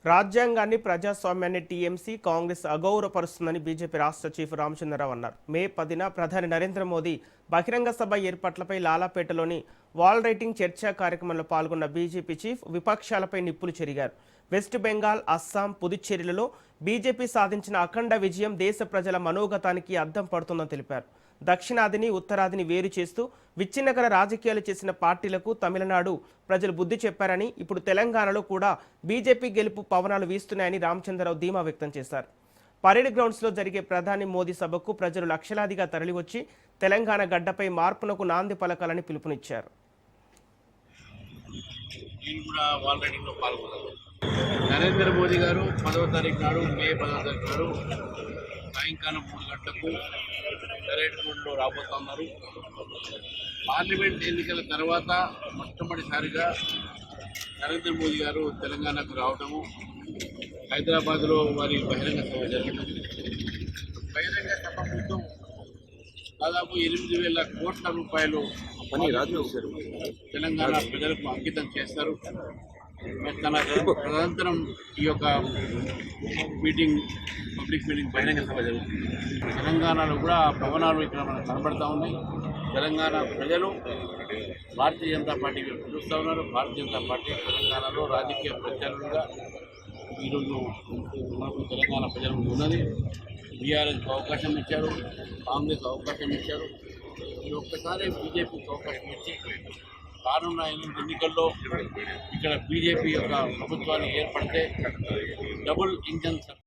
రాజ్యాంగాన్ని ప్రజాస్వామ్యాన్ని TMC Congress అగౌరవపరుస్తుందని BJP రాష్ట్ర చీఫ్ రామచంద్రరావు అన్నారు. మే 10న ప్రధాని నరేంద్ర మోదీ బహిరంగ సభ ఏర్పాట్లపై లాలాపేటలోని వాల్ రైటింగ్ చర్చా కార్యక్రమంలో పాల్గొన్న బీజేపీ చీఫ్ విపక్షాలపై నిప్పులు చెరిగారు. వెస్ట్ బెంగాల్, అస్సాం, పుదుచ్చేరిలలో బీజేపీ సాధించిన అఖండ విజయం దేశ ప్రజల మనోగతానికి అద్దం పడుతుందని తెలిపారు. దక్షిణాదిని, ఉత్తరాదిని వేరు చేస్తూ విచ్ఛిన్నకర రాజకీయాలు చేసిన పార్టీలకు తమిళనాడు ప్రజలు బుద్ధి చెప్పారని, ఇప్పుడు తెలంగాణలో కూడా బీజేపీ గెలుపు పవనాలు వీస్తున్నాయని రామచంద్రరావు ధీమా వ్యక్తం చేశారు. పరేడ్ గ్రౌండ్స్లో జరిగే ప్రధాని మోదీ సభకు ప్రజలు లక్షలాదిగా తరలివచ్చి తెలంగాణ గడ్డపై మార్పునకు నాంది పలకాలని పిలుపునిచ్చారు. నరేంద్ర మోదీ గారు 10వ తారీఖు నాడు, మే 10వ తారీఖు నాడు సాయంకాలం 3 గంటలకు పరేడ్ గ్రౌండ్లో రాబోతున్నారు. పార్లమెంట్ ఎన్నికల తర్వాత మొట్టమొదటిసారిగా నరేంద్ర మోదీ గారు తెలంగాణకు రావడము, హైదరాబాద్లో వారి బహిరంగ సభ జరగడం. బహిరంగ సభ ముందు దాదాపు 8,000 కోట్ల రూపాయలు తెలంగాణ ప్రజలకు అంకితం చేస్తారు. తన తదనంతరం ఈ యొక్క పబ్లిక్ మీటింగ్ బహిరంగ సభ జరుగుతుంది. తెలంగాణలో కూడా భవనాలు ఇక్కడ మనకు కనబడతా ఉన్నాయి. తెలంగాణ ప్రజలు భారతీయ జనతా పార్టీకి పిలుస్తూ ఉన్నారు. భారతీయ జనతా పార్టీ తెలంగాణలో రాజకీయ ప్రత్యర్థులుగా ఈరోజు మనకు తెలంగాణ ప్రజలు ఉన్నది. బీఆర్ఎస్కి అవకాశం ఇచ్చారు, కాంగ్రెస్ అవకాశం ఇచ్చారు. ఈ ఒక్కసారి బీజేపీకి అవకాశం ఇచ్చి రానున్న ఎన్నికల్లో ఇక్కడ బీజేపీ యొక్క ప్రభుత్వాన్ని ఏర్పడితే డబుల్ ఇంజన్